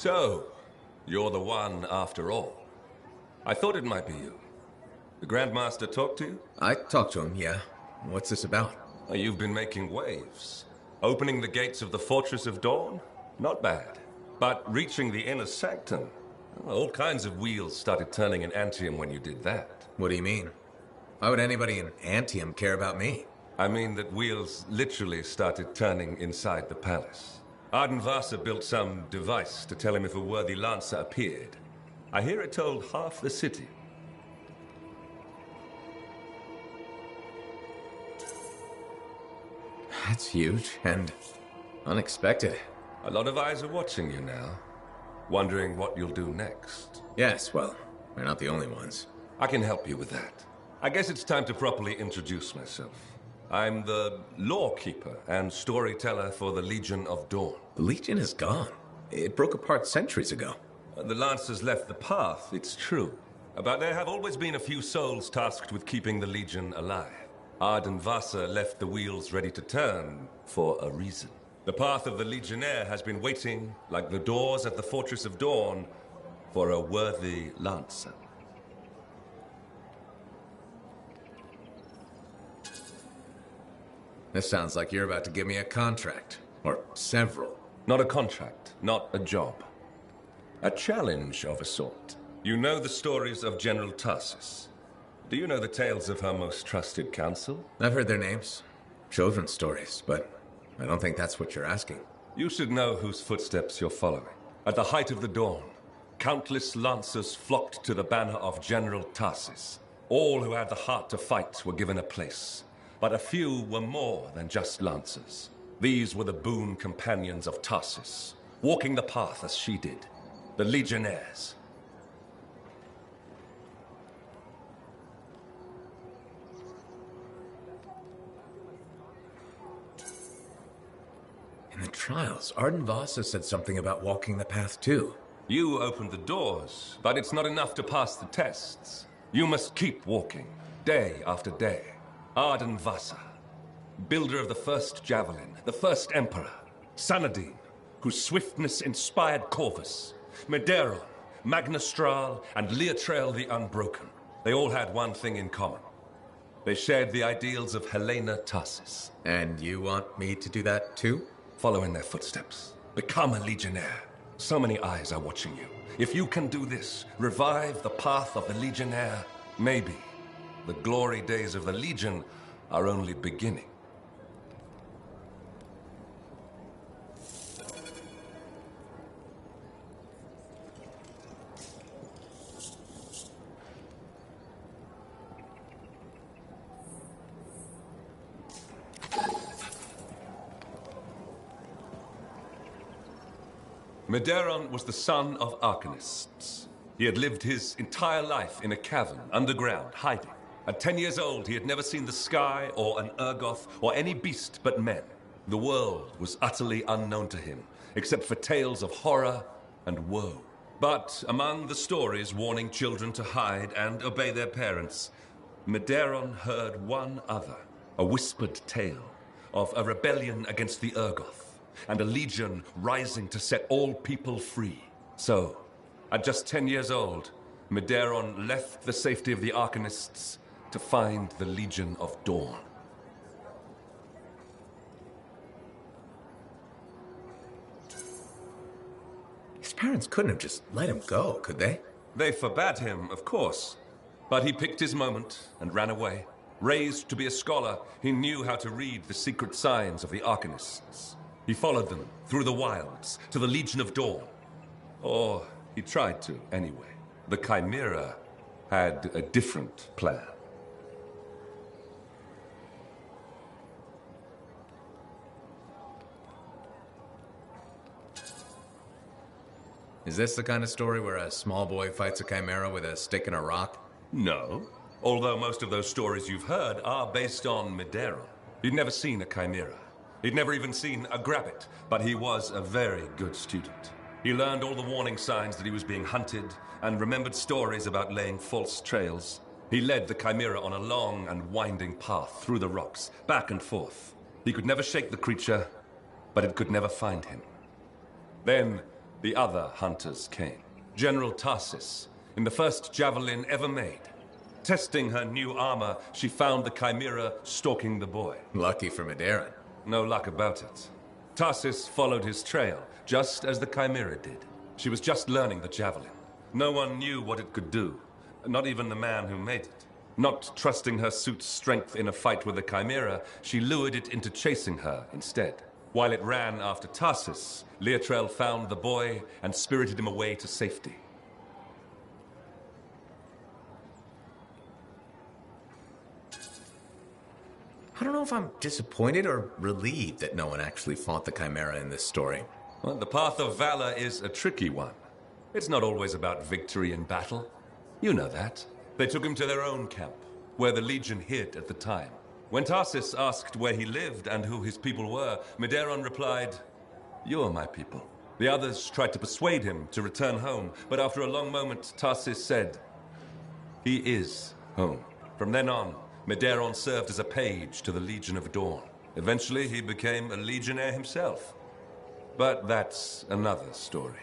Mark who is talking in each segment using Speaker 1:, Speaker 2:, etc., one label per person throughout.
Speaker 1: So, you're the one after all. I thought it might be you. The Grandmaster talked to you?
Speaker 2: I talked to him, yeah. What's this about?
Speaker 1: You've been making waves. Opening the gates of the Fortress of Dawn? Not bad. But reaching the inner sanctum? All kinds of wheels started turning in Anthem when you did that.
Speaker 2: What do you mean? Why would anybody in Anthem care about me?
Speaker 1: I mean that wheels literally started turning inside the palace. Ardenvasa built some device to tell him if a worthy lancer appeared. I hear it told half the city.
Speaker 2: That's huge and unexpected.
Speaker 1: A lot of eyes are watching you now, wondering what you'll do next.
Speaker 2: Yes, well, they're not the only ones.
Speaker 1: I can help you with that. I guess it's time to properly introduce myself. I'm the lawkeeper and storyteller for the Legion of Dawn.
Speaker 2: The Legion is gone. It broke apart centuries ago.
Speaker 1: The Lancers left the path, it's true. But there have always been a few souls tasked with keeping the Legion alive. Ardenvasa left the wheels ready to turn for a reason. The path of the Legionnaire has been waiting, like the doors at the Fortress of Dawn, for a worthy Lancer.
Speaker 2: This sounds like you're about to give me a contract. Or several.
Speaker 1: Not a contract, not a job. A challenge of a sort. You know the stories of General Tarsis. Do you know the tales of her most trusted counsel?
Speaker 2: I've heard their names. Children's stories, but I don't think that's what you're asking.
Speaker 1: You should know whose footsteps you're following. At the height of the dawn, countless lancers flocked to the banner of General Tarsis. All who had the heart to fight were given a place. But a few were more than just lancers. These were the boon companions of Tarsis, walking the path as she did. The Legionnaires.
Speaker 2: In the trials, Ardenvasa said something about walking the path too.
Speaker 1: You opened the doors, but it's not enough to pass the tests. You must keep walking, day after day. Ardenvasa, builder of the first javelin, the first emperor. Sanadin, whose swiftness inspired Corvus. Medeiros, Magnastral, and Leotrail the Unbroken. They all had one thing in common. They shared the ideals of Helena Tarsis.
Speaker 2: And you want me to do that too?
Speaker 1: Follow in their footsteps. Become a Legionnaire. So many eyes are watching you. If you can do this, revive the path of the Legionnaire, maybe the glory days of the Legion are only beginning. Medeiros was the son of arcanists. He had lived his entire life in a cavern, underground, hiding. At 10 years old, he had never seen the sky or an Urgoth or any beast but men. The world was utterly unknown to him, except for tales of horror and woe. But among the stories warning children to hide and obey their parents, Medeiros heard one other, a whispered tale of a rebellion against the Urgoth, and a legion rising to set all people free. So, at just 10 years old, Medeiros left the safety of the Arcanists to find the Legion of Dawn.
Speaker 2: His parents couldn't have just let him go, could they?
Speaker 1: They forbade him, of course, but he picked his moment and ran away. Raised to be a scholar, he knew how to read the secret signs of the Arcanists. He followed them through the wilds to the Legion of Dawn. Or he tried to, anyway. The Chimera had a different plan.
Speaker 2: Is this the kind of story where a small boy fights a Chimera with a stick and a rock?
Speaker 1: No. Although most of those stories you've heard are based on Medeiros. He'd never seen a Chimera. He'd never even seen a grabbit, but he was a very good student. He learned all the warning signs that he was being hunted, and remembered stories about laying false trails. He led the Chimera on a long and winding path through the rocks, back and forth. He could never shake the creature, but it could never find him. Then, the other hunters came. General Tarsis, in the first javelin ever made. Testing her new armor, she found the Chimera stalking the boy.
Speaker 2: Lucky for Maderan.
Speaker 1: No luck about it. Tarsis followed his trail, just as the Chimera did. She was just learning the javelin. No one knew what it could do, not even the man who made it. Not trusting her suit's strength in a fight with the Chimera, she lured it into chasing her instead. While it ran after Tarsis, Leotrel found the boy and spirited him away to safety.
Speaker 2: I don't know if I'm disappointed or relieved that no one actually fought the Chimera in this story.
Speaker 1: Well, the path of valor is a tricky one. It's not always about victory in battle. You know that. They took him to their own camp, where the Legion hid at the time. When Tarsis asked where he lived and who his people were, Maderan replied, "You're my people." The others tried to persuade him to return home, but after a long moment, Tarsis said, "He is home." From then on, Maderan served as a page to the Legion of Dawn. Eventually, he became a legionnaire himself. But that's another story.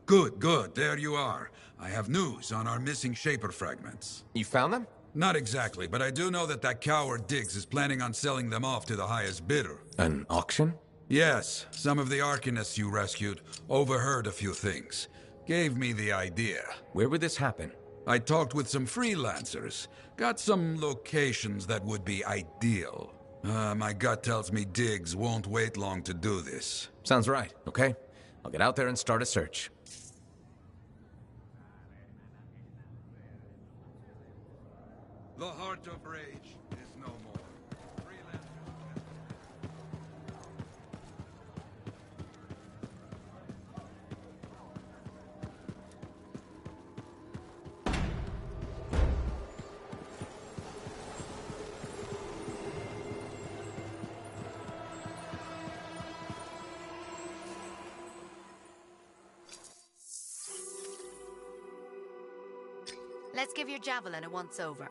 Speaker 3: Good, good. There you are. I have news on our missing Shaper fragments.
Speaker 2: You found them?
Speaker 3: Not exactly, but I do know that coward Diggs is planning on selling them off to the highest bidder.
Speaker 2: An auction?
Speaker 3: Yes, some of the Arcanists you rescued overheard a few things. Gave me the idea.
Speaker 2: Where would this happen?
Speaker 3: I talked with some freelancers. Got some locations that would be ideal. My gut tells me Diggs won't wait long to do this.
Speaker 2: Sounds right, okay? I'll get out there and start a search.
Speaker 3: The heart of rage is no more.
Speaker 4: Let's give your javelin a once-over.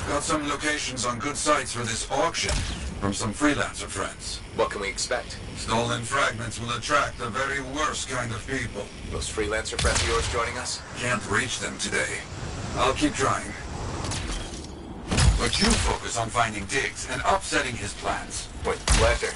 Speaker 3: Got some locations on good sites for this auction from some freelancer friends.
Speaker 2: What can we expect?
Speaker 3: Stolen fragments will attract the very worst kind of people.
Speaker 2: Those freelancer friends of yours joining us?
Speaker 3: Can't reach them today. I'll keep trying. But you focus on finding Diggs and upsetting his plans.
Speaker 2: With pleasure.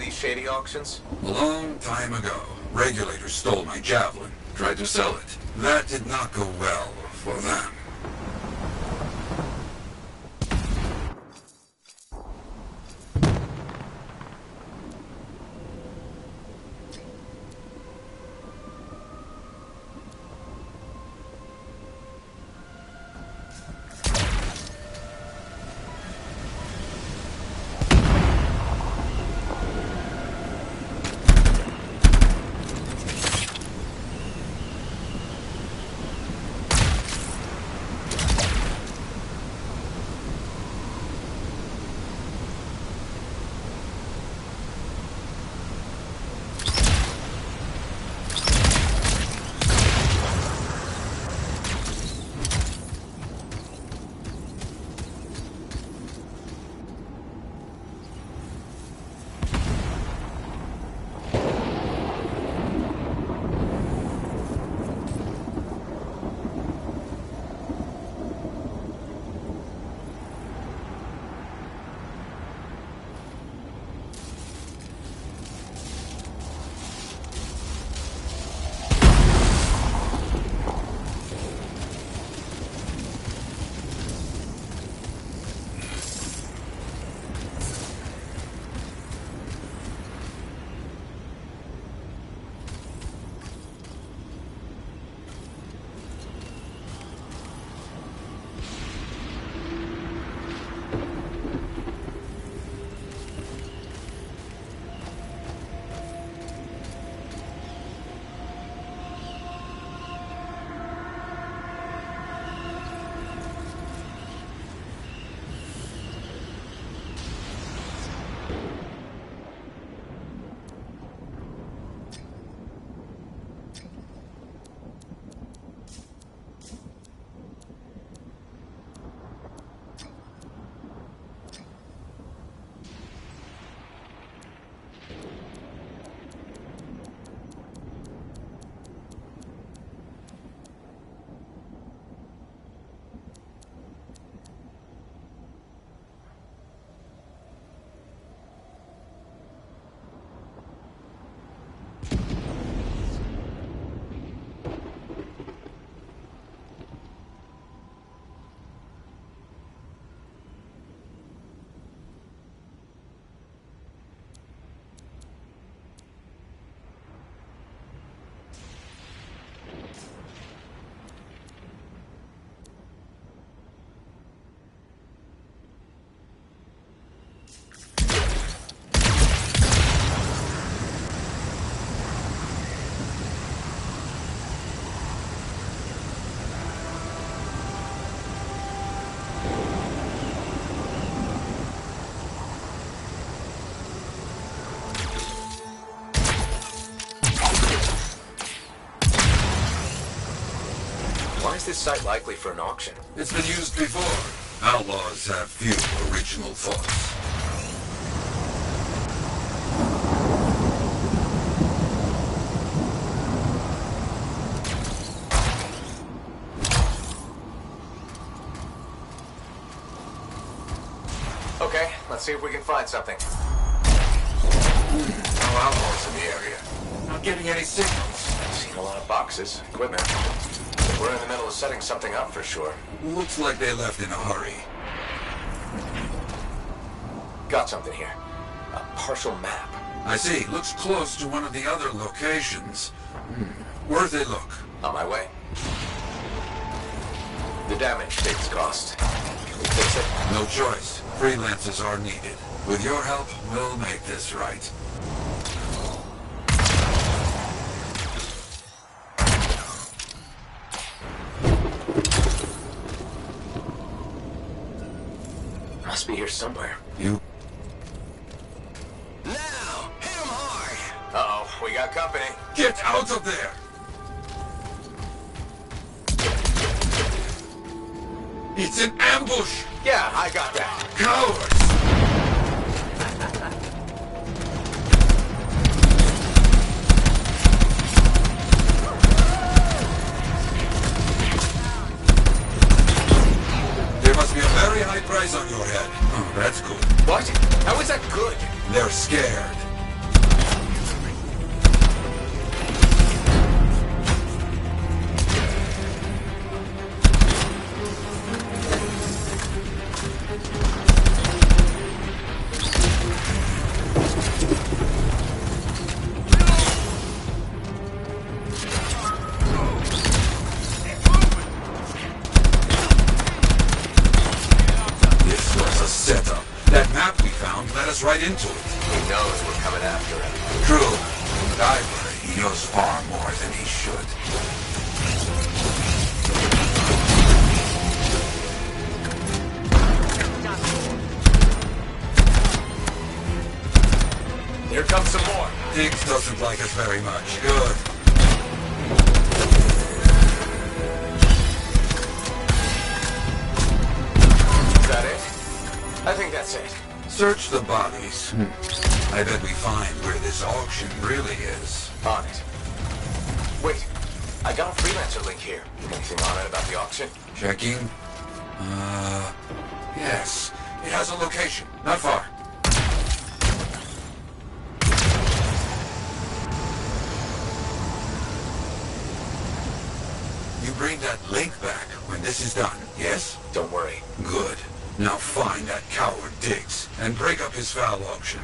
Speaker 2: Shady auctions?
Speaker 3: A long time ago, regulators stole my javelin, tried to sell it. That did not go well for them.
Speaker 5: this site likely for an auction?
Speaker 3: It's been used before. Outlaws have few original thoughts.
Speaker 5: Okay, let's see if we can find something.
Speaker 3: No outlaws in the area. Not getting any signals.
Speaker 5: I've seen a lot of boxes, equipment. We're in the middle of setting something up for sure.
Speaker 3: Looks like they left in a hurry.
Speaker 5: Got something here. A partial map.
Speaker 3: I see. Looks close to one of the other locations. Worth a look.
Speaker 5: On my way. The damage takes cost. Can we fix it?
Speaker 3: No choice. Freelancers are needed. With your help, we'll make this right.
Speaker 5: Must be here somewhere.
Speaker 3: You...
Speaker 5: Now! Hit him hard! Uh-oh, we got company.
Speaker 3: Get out of there! It's an ambush!
Speaker 5: Yeah, I got that.
Speaker 3: Cowards! There must be a very high price on your head. Oh, that's good.
Speaker 5: What? How is that good?
Speaker 3: They're scared. Right into it.
Speaker 5: He knows we're coming after him.
Speaker 3: True. But I worry he knows far more than he should.
Speaker 5: Here comes some more.
Speaker 3: Diggs doesn't like us very much. Good.
Speaker 5: Is that it? I think that's it.
Speaker 3: Search the bodies. I bet we find where this auction really is.
Speaker 5: On it. Wait, I got a freelancer link here. Anything on it about the auction?
Speaker 3: Checking. Yes. It has a location. Not far. You bring that link back when this is done, yes?
Speaker 5: Don't worry.
Speaker 3: Good. Now find that coward Diggs and break up his foul auction.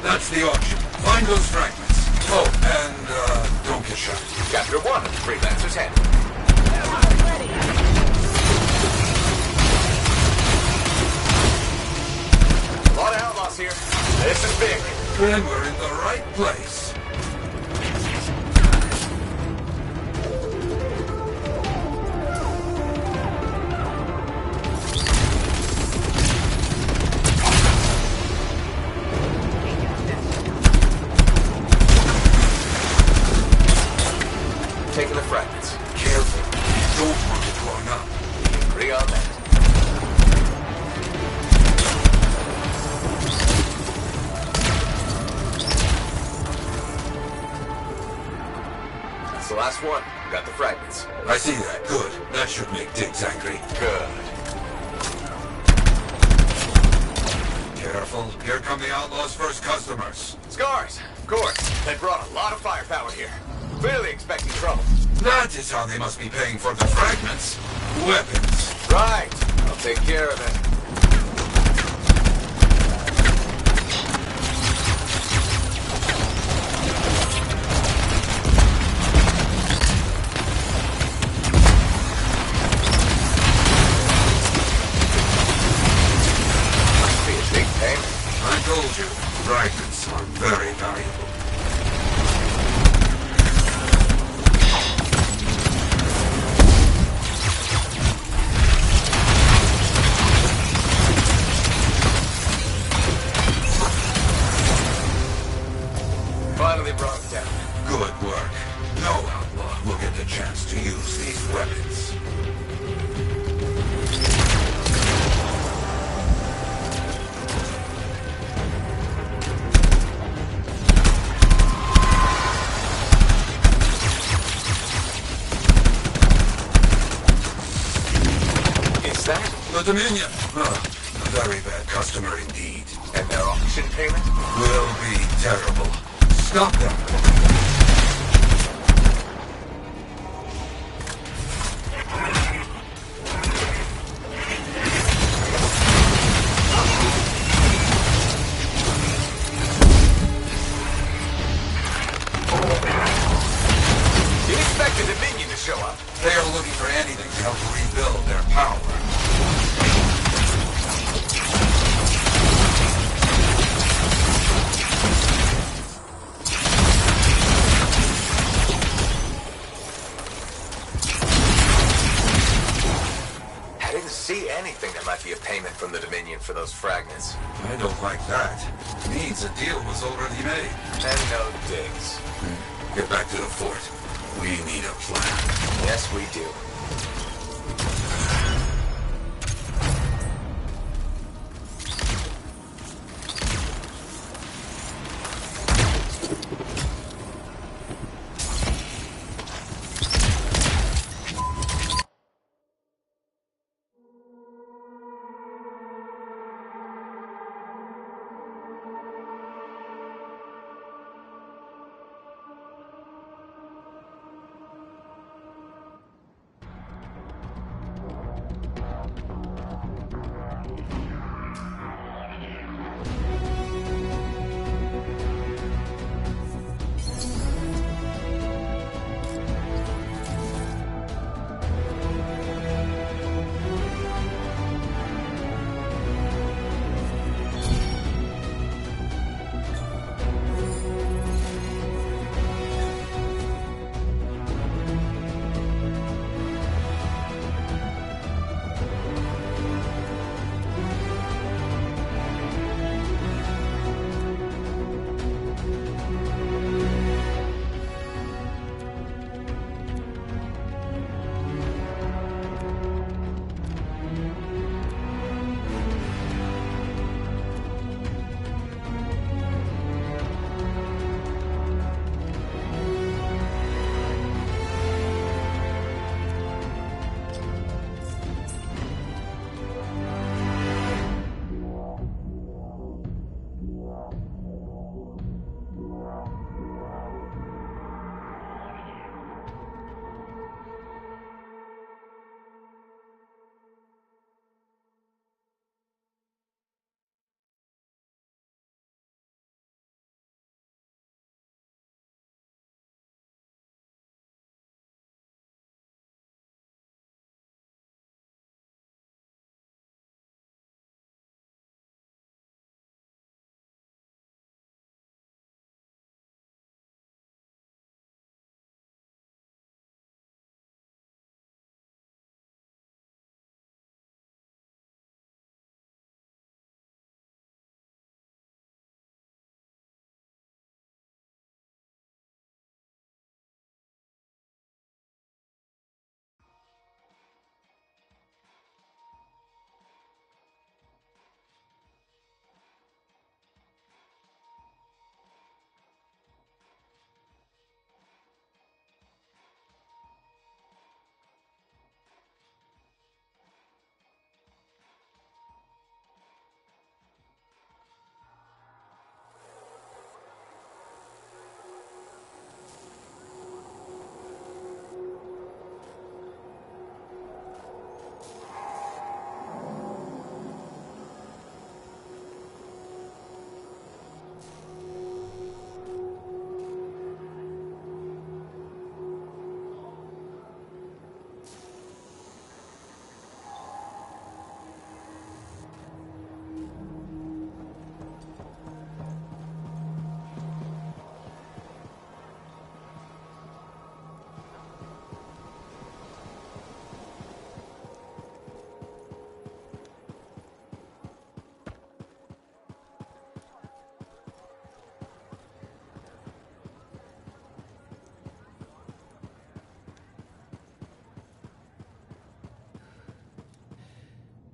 Speaker 3: That's the auction. Find those fragments. Oh, and, don't get shot.
Speaker 5: Chapter 1 of Freelancer's Head. A lot of outlaws here. This is big.
Speaker 3: Then we're in the right place.
Speaker 5: Taking the fragments.
Speaker 3: Careful. Don't want it blown up.
Speaker 5: Agree on that. That's the last one. Got the fragments.
Speaker 3: I see that. Good. That should make Diggs angry.
Speaker 5: Good.
Speaker 3: Careful. Here come the Outlaws' first customers.
Speaker 5: Scars, of course. They brought a lot of firepower here. Clearly expecting trouble.
Speaker 3: That is how they must be paying for the fragments. Weapons.
Speaker 5: Right. I'll take care of it.
Speaker 3: the chance to use these weapons.
Speaker 5: Is that?
Speaker 3: The Dominion! A very bad customer indeed.
Speaker 5: And their auction payment?
Speaker 3: Will be terrible. Stop them!
Speaker 5: You expect the Dominion to show up?
Speaker 3: They are looking for anything to help rebuild their power.
Speaker 5: I didn't see anything that might be a payment from the Dominion for those fragments.
Speaker 3: I don't like that. Means a deal was already made.
Speaker 5: And no digs.
Speaker 3: Get back to the fort. We need a plan.
Speaker 5: Yes, we do.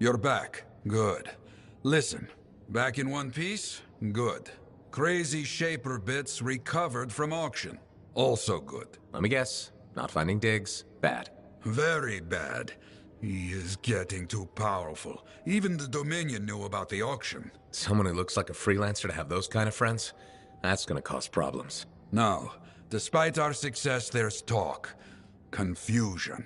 Speaker 3: You're back. Good. Listen, back in one piece? Good. Crazy Shaper bits recovered from auction. Also good.
Speaker 2: Let me guess. Not finding Diggs. Bad.
Speaker 3: Very bad. He is getting too powerful. Even the Dominion knew about the auction.
Speaker 2: Someone who looks like a freelancer to have those kind of friends? That's gonna cause problems.
Speaker 3: Now, despite our success, there's talk. Confusion.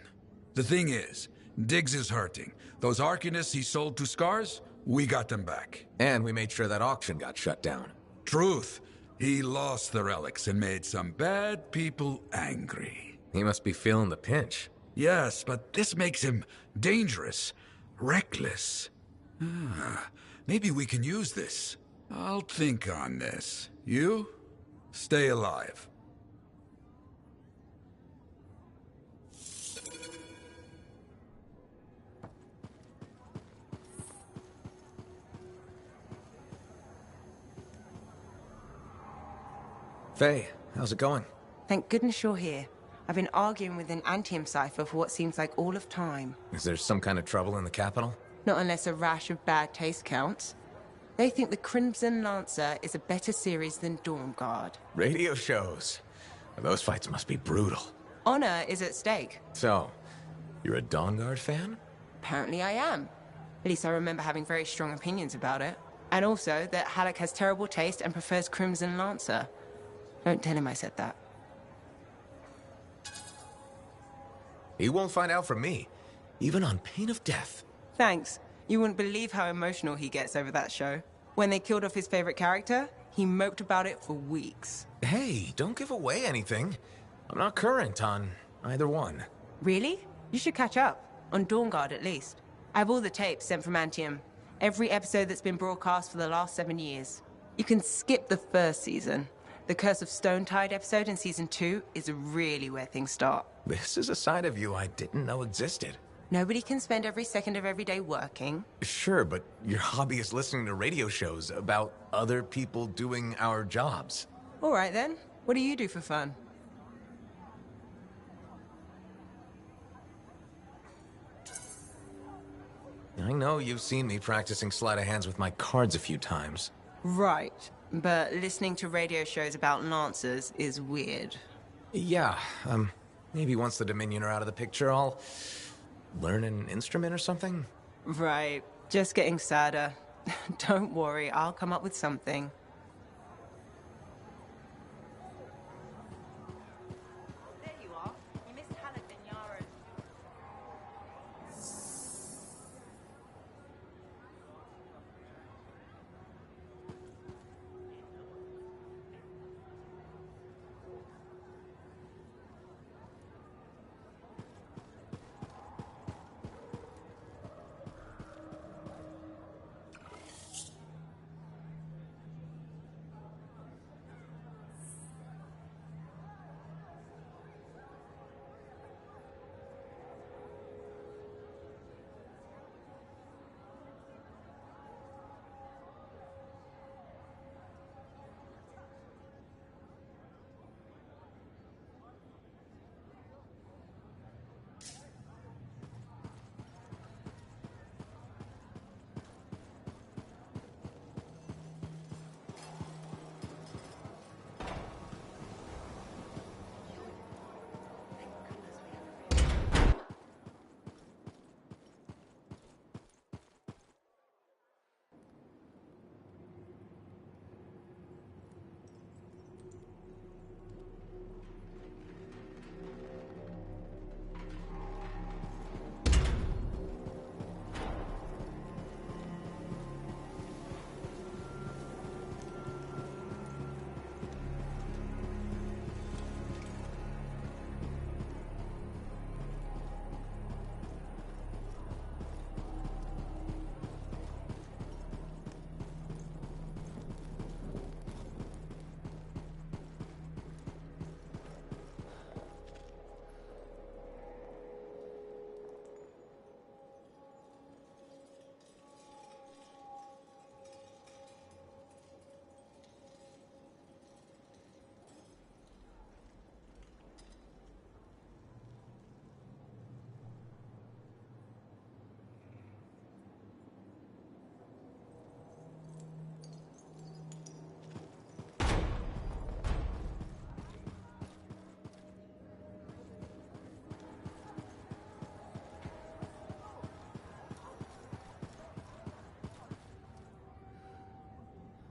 Speaker 3: The thing is, Diggs is hurting. Those Arcanists he sold to Scars, we got them back.
Speaker 2: And we made sure that auction got shut down.
Speaker 3: Truth, he lost the relics and made some bad people angry.
Speaker 2: He must be feeling the pinch.
Speaker 3: Yes, but this makes him dangerous, reckless. Maybe we can use this. I'll think on this. You? Stay alive.
Speaker 2: Faye, how's it going?
Speaker 6: Thank goodness you're here. I've been arguing with an Anthem cipher for what seems like all of time.
Speaker 2: Is there some kind of trouble in the capital?
Speaker 6: Not unless a rash of bad taste counts. They think the Crimson Lancer is a better series than Dawn Guard.
Speaker 2: Radio shows. Those fights must be brutal.
Speaker 6: Honor is at stake.
Speaker 2: So, you're a Dawn Guard fan?
Speaker 6: Apparently I am. At least I remember having very strong opinions about it. And also that Halleck has terrible taste and prefers Crimson Lancer. Don't tell him I said that.
Speaker 2: He won't find out from me, even on pain of death.
Speaker 6: Thanks. You wouldn't believe how emotional he gets over that show. When they killed off his favorite character, he moped about it for weeks.
Speaker 2: Hey, don't give away anything. I'm not current on either one.
Speaker 6: Really? You should catch up. On Dawn Guard, at least. I have all the tapes sent from Anthem. Every episode that's been broadcast for the last 7 years. You can skip the first season. The Curse of Stonetide episode in Season 2 is really where things start.
Speaker 2: This is a side of you I didn't know existed.
Speaker 6: Nobody can spend every second of every day working.
Speaker 2: Sure, but your hobby is listening to radio shows about other people doing our jobs.
Speaker 6: All right then. What do you do for fun?
Speaker 2: I know you've seen me practicing sleight of hands with my cards a few times.
Speaker 6: Right. But listening to radio shows about Lancers is weird.
Speaker 2: Yeah, maybe once the Dominion are out of the picture, I'll learn an instrument or something?
Speaker 6: Right. Just getting sadder. Don't worry, I'll come up with something. There you are. You missed Halleck and Yara.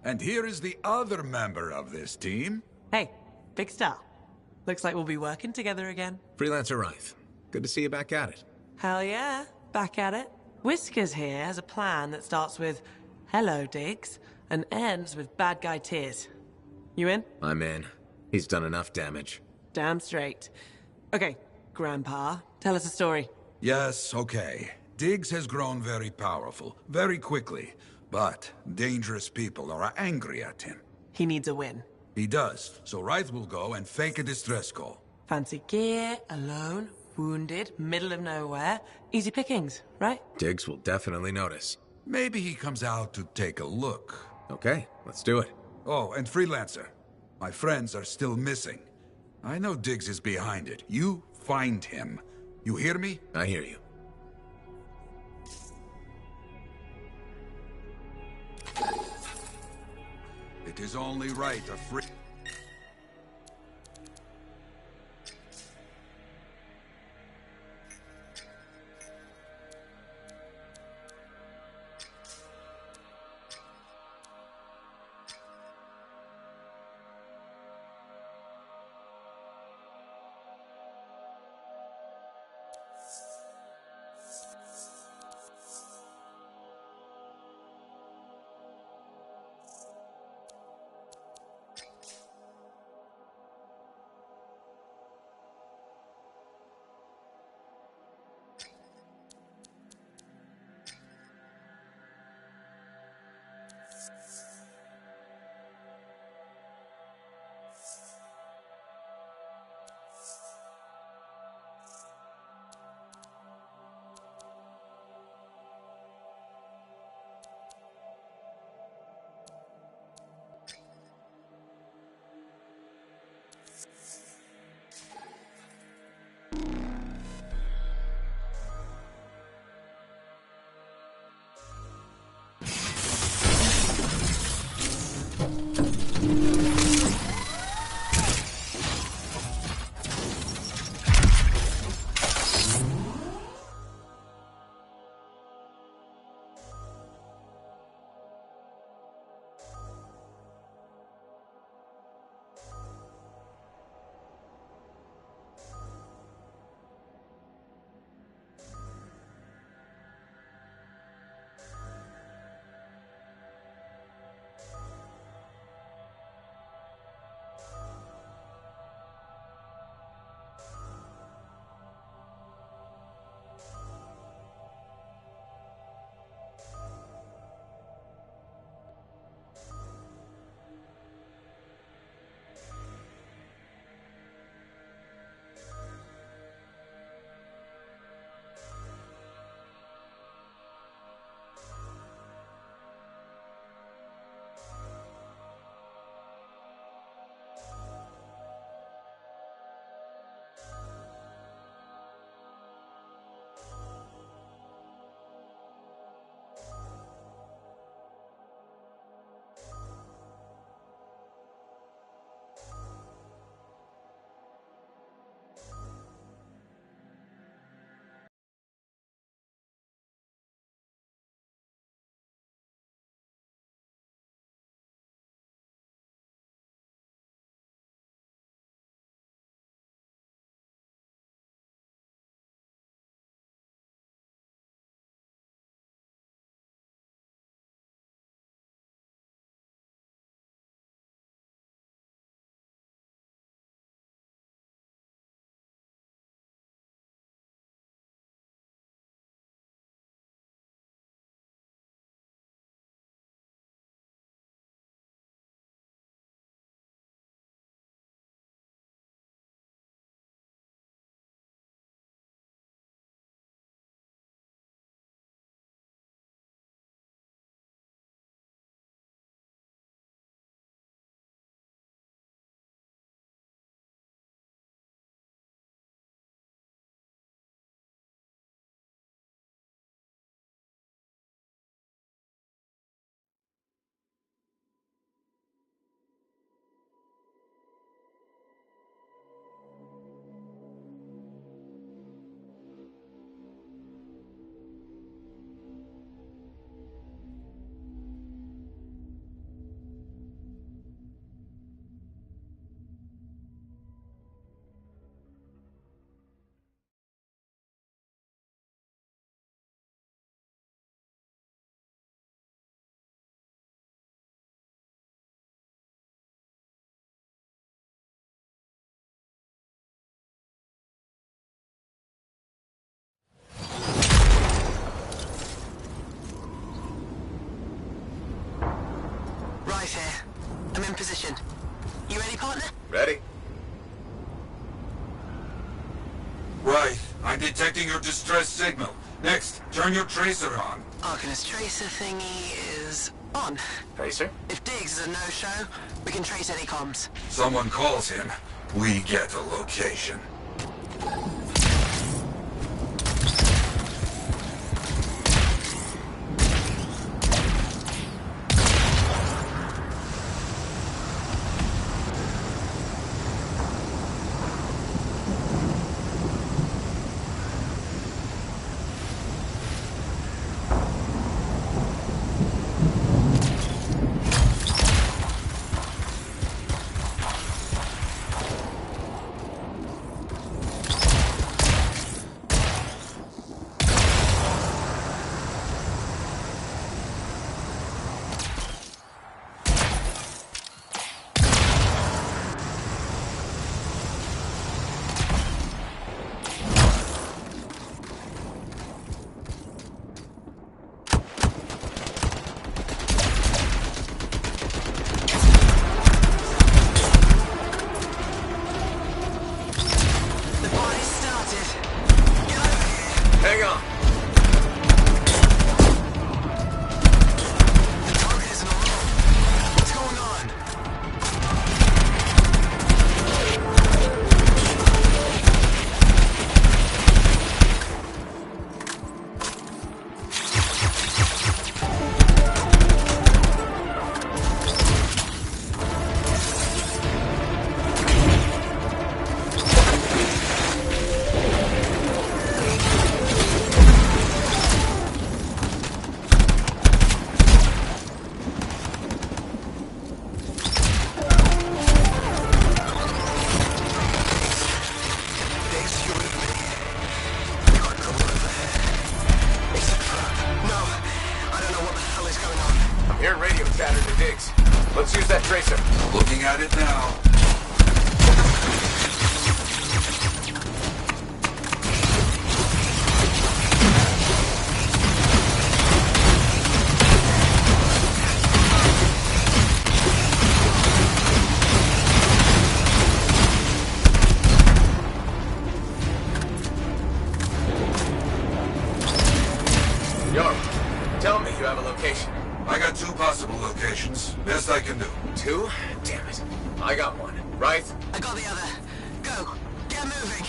Speaker 3: And here is the other member of this team.
Speaker 7: Hey, big star. Looks like we'll be working together again.
Speaker 2: Freelancer Wraith. Good to see you back at it.
Speaker 7: Hell yeah, back at it. Whiskers here has a plan that starts with "Hello, Diggs" and ends with "Bad guy tears." You in?
Speaker 2: I'm in. He's done enough damage.
Speaker 7: Damn straight. Okay, Grandpa, tell us a story.
Speaker 3: Yes, okay. Diggs has grown very powerful, very quickly. But dangerous people are angry at him.
Speaker 7: He needs a win.
Speaker 3: He does, so Wraith will go and fake a distress call.
Speaker 7: Fancy gear, alone, wounded, middle of nowhere. Easy pickings, right?
Speaker 2: Diggs will definitely notice.
Speaker 3: Maybe he comes out to take a look.
Speaker 2: Okay, let's do it.
Speaker 3: Oh, and Freelancer. My friends are still missing. I know Diggs is behind it. You find him. You hear me?
Speaker 2: I hear you.
Speaker 3: It is only right a free... Right. I'm detecting your distress signal. Next, turn your tracer on.
Speaker 8: Arcanist tracer thingy is on.
Speaker 5: Tracer?
Speaker 8: If Diggs is a no-show, we can trace any comms.
Speaker 3: Someone calls him, we get a location. Looking at it now.
Speaker 5: Yo, tell me you have a location.
Speaker 3: I got 2 possible locations. Best I can do.
Speaker 5: 2? Damn it. I got one. Right?
Speaker 8: I got the other. Go. Get moving.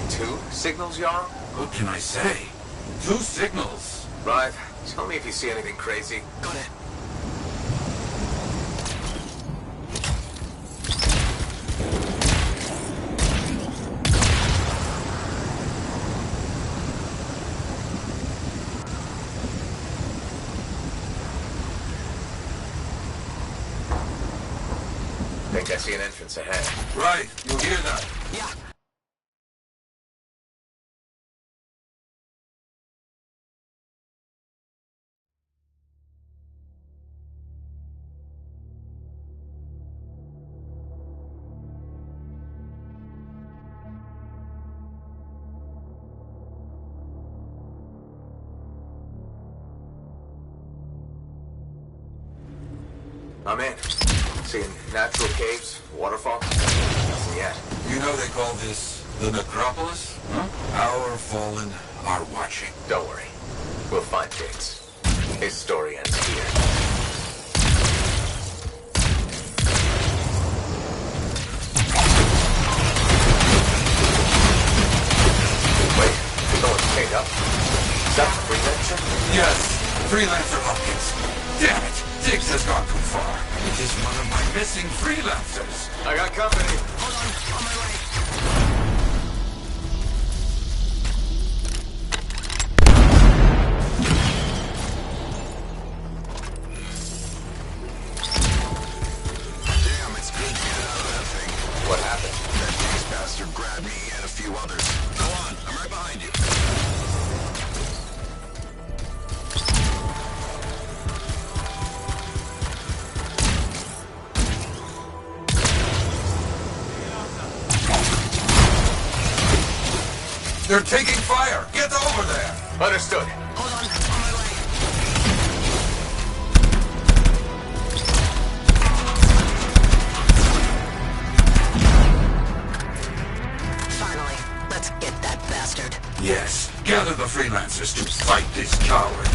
Speaker 5: Two signals, Jarl?
Speaker 3: What can I say? 2 signals.
Speaker 5: Right. Tell me if you see anything crazy.
Speaker 8: Got it.
Speaker 5: Think I see an entrance ahead.
Speaker 3: Right. You'll hear that.
Speaker 8: Yeah.
Speaker 5: I'm in. Seeing natural caves, waterfalls? Nothing yet.
Speaker 3: You know they call this the necropolis? Huh? Our fallen are watching.
Speaker 5: Don't worry. We'll find Diggs. His story ends here. Wait, someone's chained up. Is that a freelancer?
Speaker 3: Yes, Freelancer Hopkins. Damn it, Diggs has gone too far. It is one of my missing freelancers.
Speaker 5: I got company.
Speaker 8: Hold on my way.
Speaker 9: Damn, it's good to get out of that thing.
Speaker 5: What happened?
Speaker 9: That Diggs bastard grabbed me and a few others. Go on, I'm right behind you.
Speaker 3: They're taking fire! Get over there!
Speaker 5: Understood.
Speaker 8: Hold on my way.
Speaker 3: freelancers to fight this coward.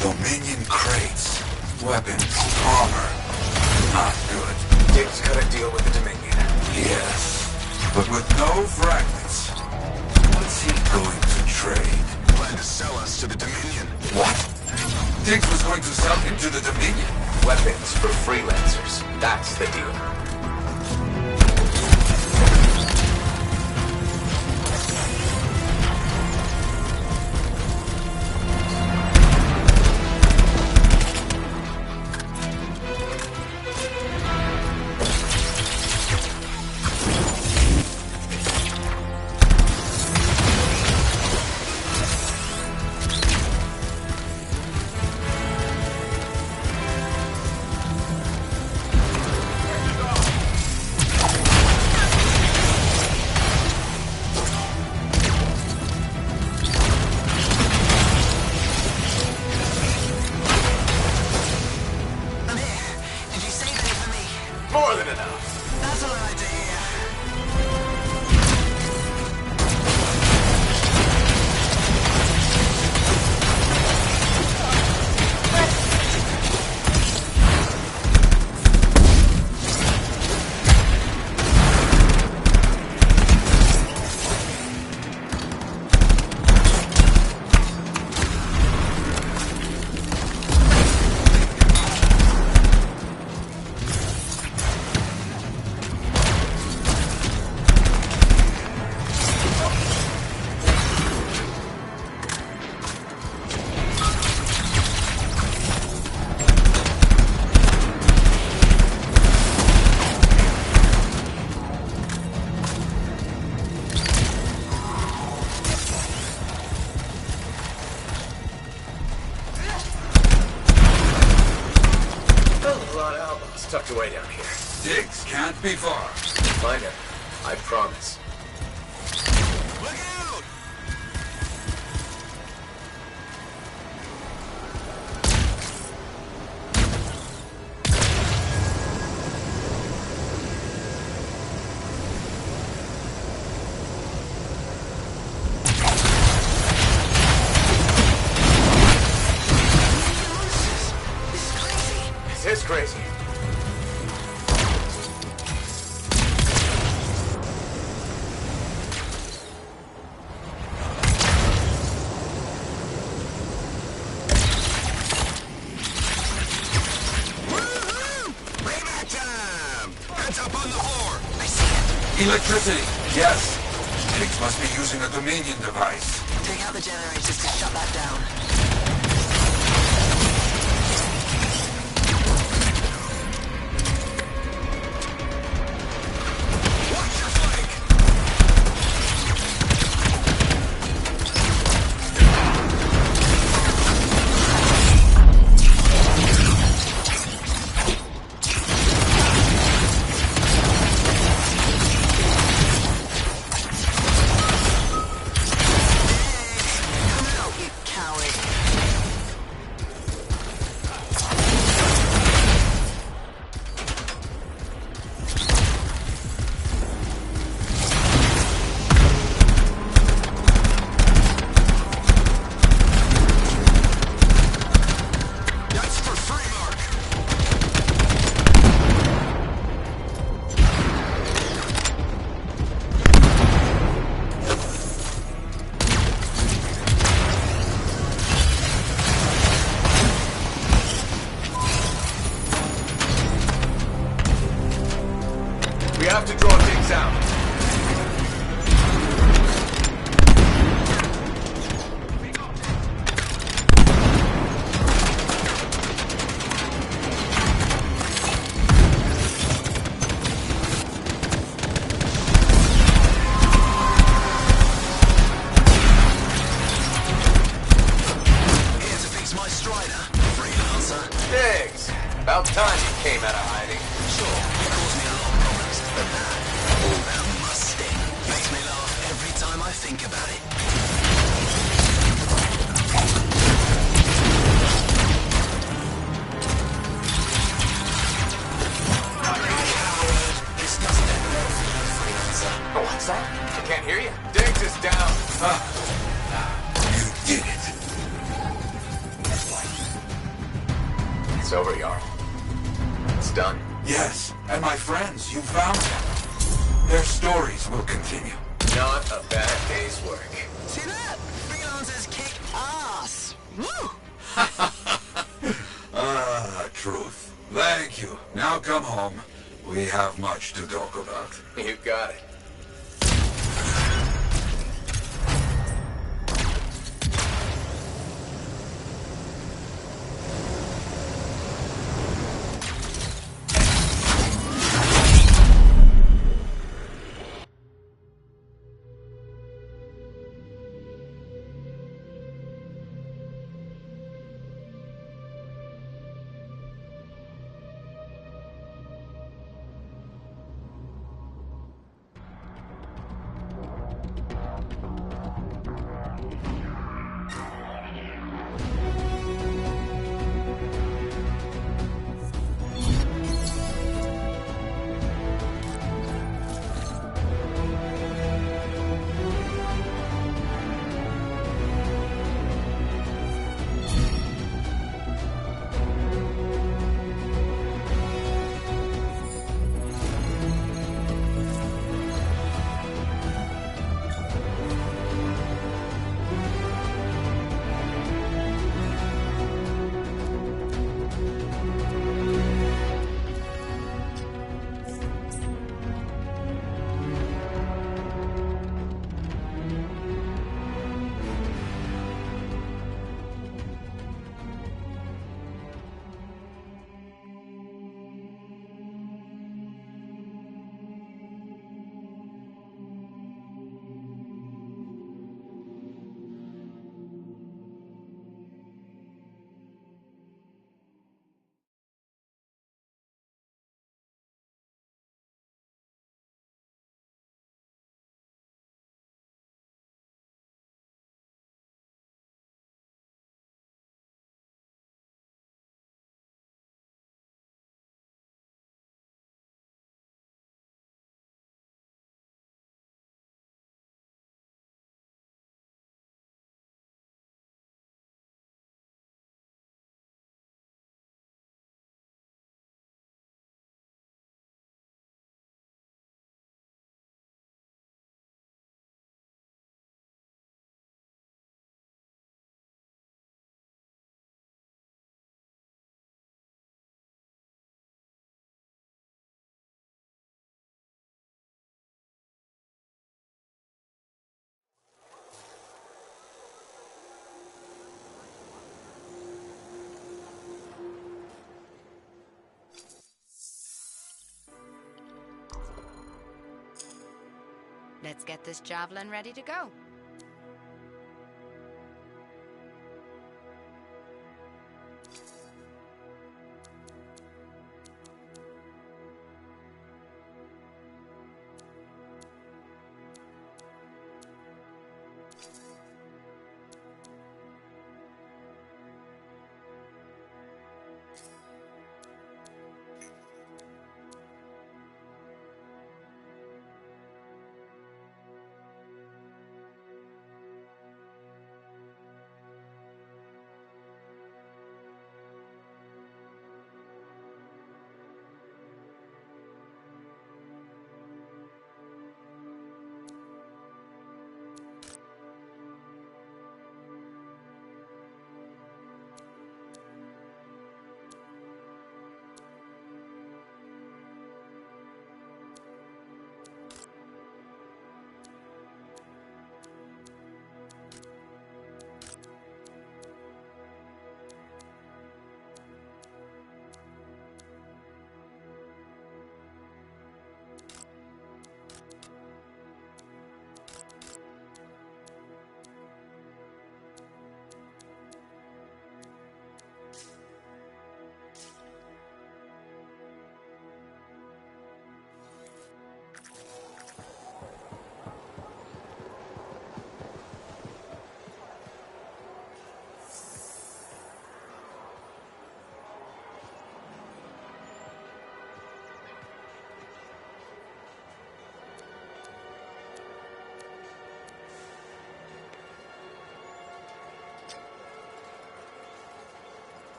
Speaker 3: Dominion crates, weapons, armor. Not good.
Speaker 5: Dick's gotta deal with the Dominion.
Speaker 3: Yes, but with no fragments. What's he going to trade?
Speaker 9: Plan to sell us to the Dominion.
Speaker 3: What? Diggs was going to sell him to the Dominion?
Speaker 5: Weapons for freelancers. That's the deal. More than enough.
Speaker 8: That's what I like to hear.
Speaker 5: Tucked away down here.
Speaker 3: Diggs can't be far.
Speaker 5: Find him. I promise.
Speaker 9: Look out!
Speaker 5: This is crazy.
Speaker 3: Electricity, yes. Diggs must be using a Dominion device.
Speaker 8: Take out the generators to shut that down.
Speaker 9: Watch your flank!
Speaker 5: We have to draw Diggs out. About time you came out of hiding.
Speaker 8: Sure, you caused me a lot of problems, but that must sting. Makes me laugh every time I think about it.
Speaker 3: This doesn't end.
Speaker 5: Oh, what's that? I can't hear you. Diggs is down.
Speaker 3: You did it.
Speaker 5: It's over, Jarl. It's done.
Speaker 3: Yes, and my friends, you found them. Their stories will continue.
Speaker 5: Not a bad day's work.
Speaker 8: See that? Freelancers kick ass. Woo!
Speaker 3: Truth. Thank you. Now come home. We have much to talk about.
Speaker 5: You got it.
Speaker 4: Let's get this javelin ready to go.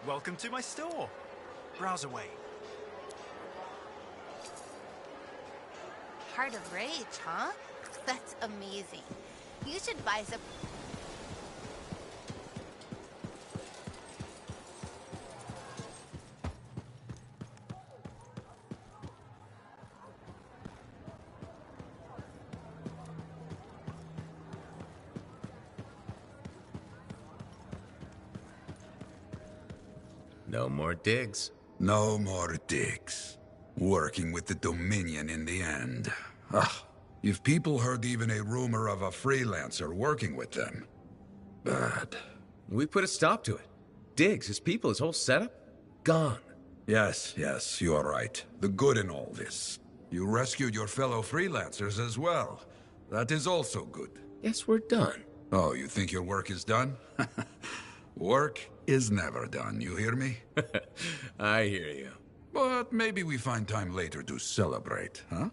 Speaker 10: Welcome to my store. Browse away.
Speaker 4: Heart of Rage, huh? That's amazing. You should buy some...
Speaker 2: No more digs.
Speaker 3: No more digs. Working with the Dominion in the end. Ah, if people heard even a rumor of a freelancer working with them. Bad.
Speaker 2: We put a stop to it. Diggs, his people, his whole setup, gone.
Speaker 3: Yes, you're right. The good in all this. You rescued your fellow freelancers as well. That is also good.
Speaker 2: Yes, we're done.
Speaker 3: Oh, you think your work is done? Work is never done, you hear me?
Speaker 2: I hear you.
Speaker 3: But maybe we find time later to celebrate, huh?